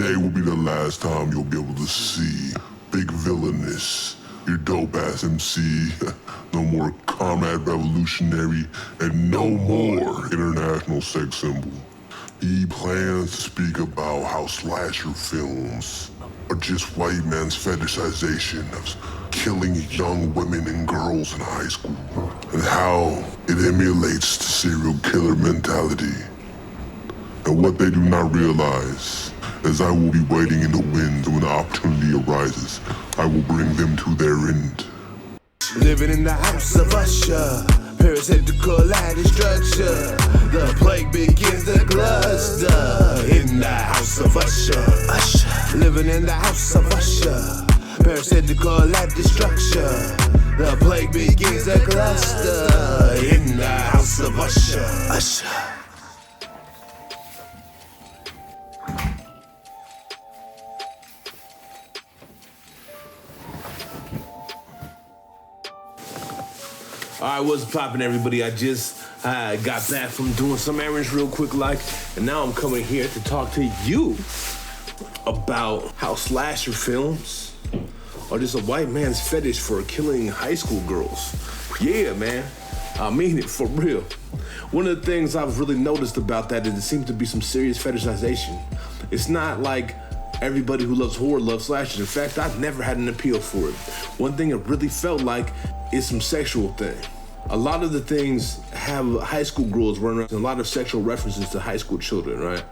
Today will be the last time you'll be able to see Big Villainous, your dope-ass MC, no more comrade revolutionary, and no more international sex symbol. He plans to speak about how slasher films are just white man's fetishization of killing young women and girls in high school, and how it emulates the serial killer mentality. And what they do not realize is I will be waiting in the wind when the opportunity arises. I will bring them to their end. Living in the house of Usher, parasitical lighting structure. The plague begins to cluster in the house of Usher. Living in the house of Usher, parasitical light destruction. The plague begins to cluster in the house of Usher. All right, what's poppin', everybody? I just got back from doing some errands real quick, and now I'm coming here to talk to you about how slasher films are just a white man's fetish for killing high school girls. Yeah, man, I mean it, for real. One of the things I've really noticed about that is there seems to be some serious fetishization. It's not like everybody who loves horror loves slashers. In fact, I've never had an appeal for it. One thing it really felt like is some sexual thing. A lot of the things have high school girls running around, and a lot of sexual references to high school children, right?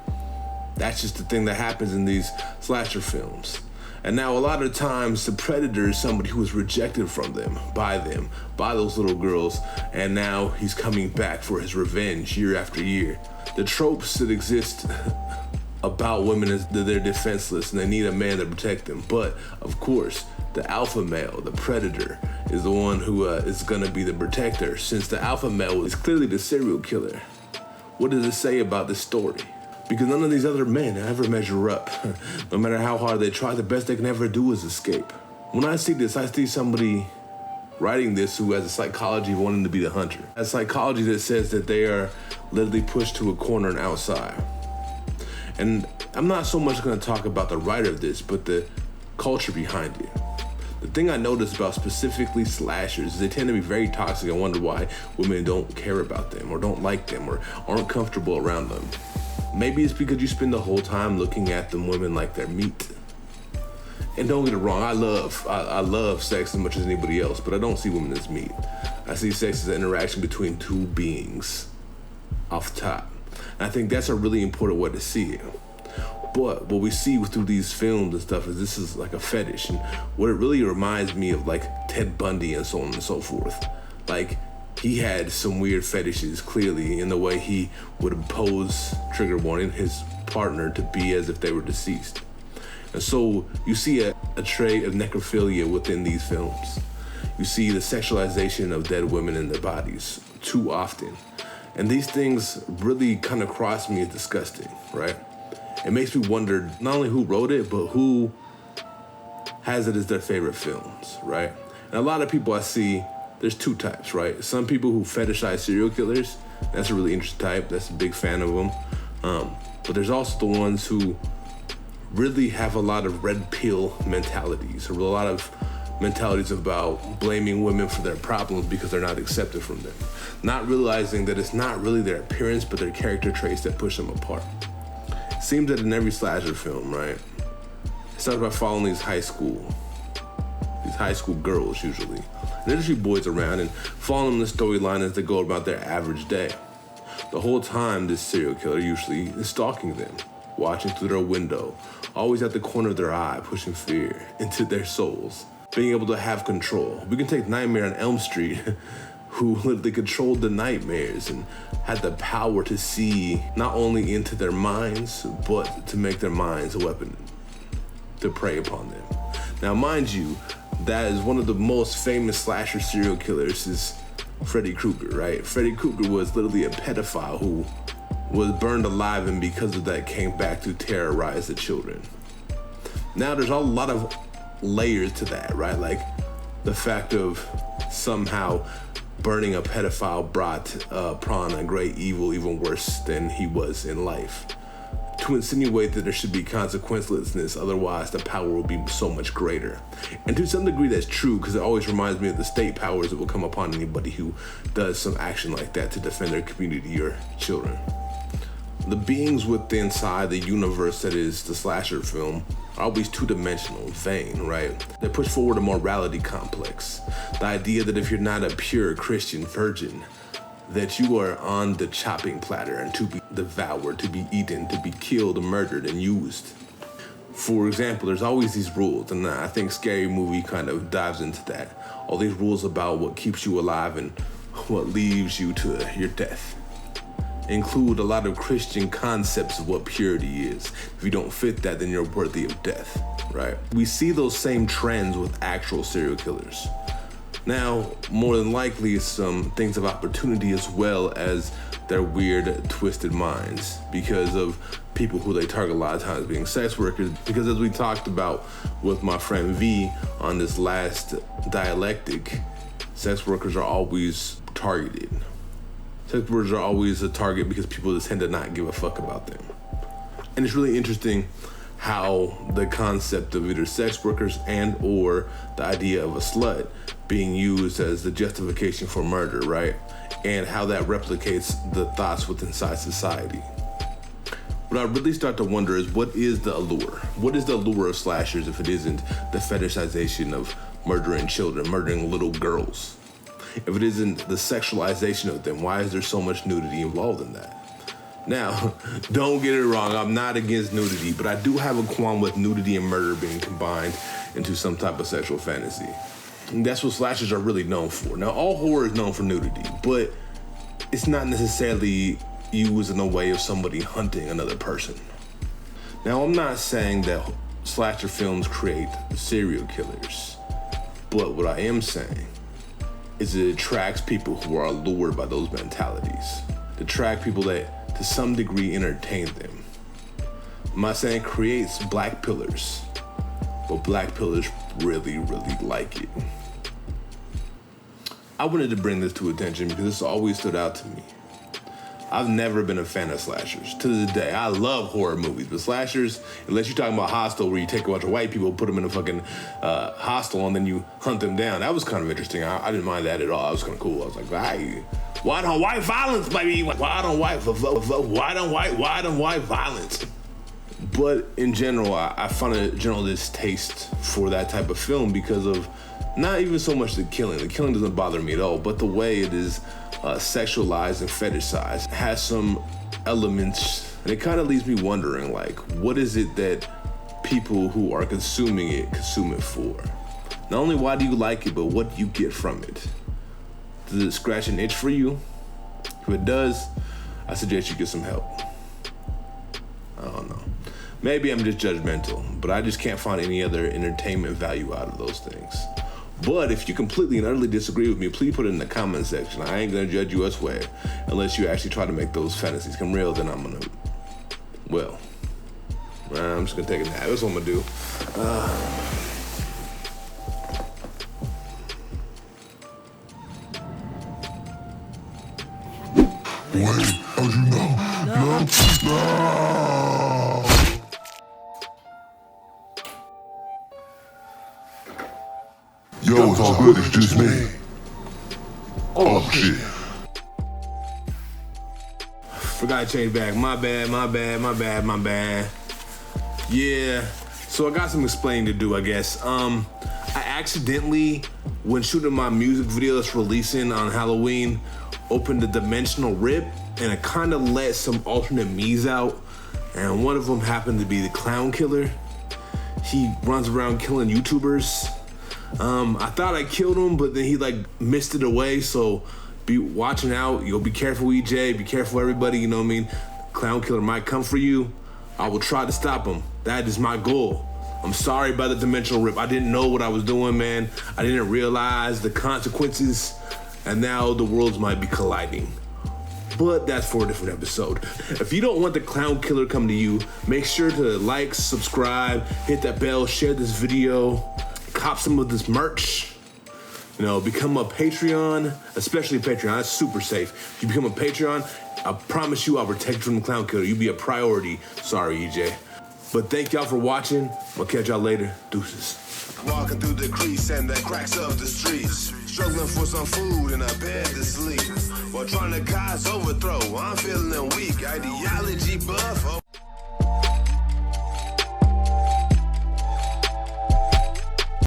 That's just the thing that happens in these slasher films. And now a lot of times the predator is somebody who was rejected from them, by those little girls, and now he's coming back for his revenge year after year. The tropes that exist about women is that they're defenseless and they need a man to protect them. But of course, the alpha male, the predator, is the one who is gonna be the protector, since the alpha male is clearly the serial killer. What does it say about this story? Because none of these other men ever measure up. No matter how hard they try, the best they can ever do is escape. When I see this, I see somebody writing this who has a psychology of wanting to be the hunter. A psychology that says that they are literally pushed to a corner and outside. And I'm not so much gonna talk about the writer of this, but the culture behind it. The thing I notice about specifically slashers is they tend to be very toxic. I wonder why women don't care about them or don't like them or aren't comfortable around them. Maybe it's because you spend the whole time looking at them women like they're meat. And don't get it wrong, I love sex as much as anybody else, but I don't see women as meat. I see sex as an interaction between two beings off the top. And I think that's a really important way to see it. But what we see through these films and stuff is this is like a fetish. And what it really reminds me of, like Ted Bundy and so on and so forth. Like, he had some weird fetishes, clearly, in the way he would impose, trigger warning, his partner to be as if they were deceased. And so you see a trait of necrophilia within these films. You see the sexualization of dead women in their bodies too often. And these things really kind of cross me as disgusting, right? It makes me wonder not only who wrote it, but who has it as their favorite films, right? And a lot of people I see, there's two types, right? Some people who fetishize serial killers, that's a really interesting type, that's a big fan of them. But there's also the ones who really have a lot of red pill mentalities, or a lot of mentalities about blaming women for their problems because they're not accepted from them. Not realizing that it's not really their appearance, but their character traits that push them apart. Seems that in every slasher film, right? It starts by following these high school girls usually. And there's usually boys around and following the storyline as they go about their average day. The whole time this serial killer usually is stalking them, watching through their window, always at the corner of their eye, pushing fear into their souls, being able to have control. We can take Nightmare on Elm Street, who literally controlled the nightmares and had the power to see not only into their minds, but to make their minds a weapon to prey upon them. Now, mind you, that is one of the most famous slasher serial killers is Freddy Krueger, right? Freddy Krueger was literally a pedophile who was burned alive and because of that came back to terrorize the children. Now, there's a lot of layers to that, right? Like the fact of somehow burning a pedophile brought upon a great evil even worse than he was in life. To to insinuate that there should be consequencelessness, otherwise the power will be so much greater. And to some degree that's true, because it always reminds me of the state powers that will come upon anybody who does some action like that to defend their community or children. The beings within inside the universe that is the slasher film are always two-dimensional, vain, right? They push forward a morality complex. The idea that if you're not a pure Christian virgin, that you are on the chopping platter and to be devoured, to be eaten, to be killed, murdered, and used. For example, there's always these rules, and I think Scary Movie kind of dives into that. All these rules about what keeps you alive and what leaves you to your death. Include a lot of Christian concepts of what purity is. If you don't fit that, then you're worthy of death, right? We see those same trends with actual serial killers. Now, more than likely, some things of opportunity as well as their weird, twisted minds because of people who they target a lot of times being sex workers. Because as we talked about with my friend V on this last dialectic, sex workers are always targeted. Sex workers are always a target because people just tend to not give a fuck about them. And it's really interesting how the concept of either sex workers and or the idea of a slut being used as the justification for murder, right? And how that replicates the thoughts within inside society. What I really start to wonder is, what is the allure? What is the allure of slashers if it isn't the fetishization of murdering children, murdering little girls? If it isn't the sexualization of them, why is there so much nudity involved in that? Now, don't get it wrong, I'm not against nudity, but I do have a qualm with nudity and murder being combined into some type of sexual fantasy. And that's what slashers are really known for. Now, all horror is known for nudity, but it's not necessarily used in a way of somebody hunting another person. Now, I'm not saying that slasher films create serial killers, but what I am saying is it attracts people who are allured by those mentalities. It attracts people that, to some degree, entertain them. I'm not saying it creates black pillars, but black pillars really, really like it. I wanted to bring this to attention because this always stood out to me. I've never been a fan of slashers. To this day, I love horror movies, but slashers, unless you're talking about Hostel, where you take a bunch of white people, put them in a fucking hostel, and then you hunt them down. That was kind of interesting. I didn't mind that at all. That was kind of cool. I was like, hey, white on white violence, baby. White on white violence. But in general, I find a general distaste for that type of film because of not even so much the killing. The killing doesn't bother me at all, but the way it is sexualized and fetishized has some elements, and it kind of leaves me wondering, like, what is it that people who are consuming it consume it for? Not only why do you like it, but what do you get from it? Does it scratch an itch for you? If it does, I suggest you get some help. I don't know. Maybe I'm just judgmental, but I just can't find any other entertainment value out of those things. But if you completely and utterly disagree with me, please put it in the comment section. I ain't gonna judge you elsewhere unless you actually try to make those fantasies come real. Then I'm gonna, well, I'm just gonna take a nap. That's what I'm gonna do. Wait, how'd you know? No. Yo, it's all good, it's just me. Oh, shit. Forgot to change back. My bad. Yeah, so I got some explaining to do, I guess. I accidentally, when shooting my music video that's releasing on Halloween, opened the dimensional rip, and it kind of let some alternate me's out, and one of them happened to be the clown killer. He runs around killing YouTubers. I thought I killed him, but then he missed it away, so be watching out. Be careful, EJ, be careful, everybody, you know what I mean? Clown killer might come for you. I will try to stop him. That is my goal. I'm sorry about the dimensional rip. I didn't know what I was doing, man. I didn't realize the consequences, and now the worlds might be colliding. But that's for a different episode. If you don't want the clown killer come to you, make sure to like, subscribe, hit that bell, share this video, cop some of this merch, become a Patreon, especially Patreon. That's super safe. If you become a Patreon, I promise you I'll protect you from the clown killer. You be a priority. Sorry, EJ. But thank y'all for watching. I'll catch y'all later. Deuces. Walking through the crease and the cracks of the streets. Struggling for some food and a bed to sleep. While trying to cause overthrow, I'm feeling weak. Ideology buff,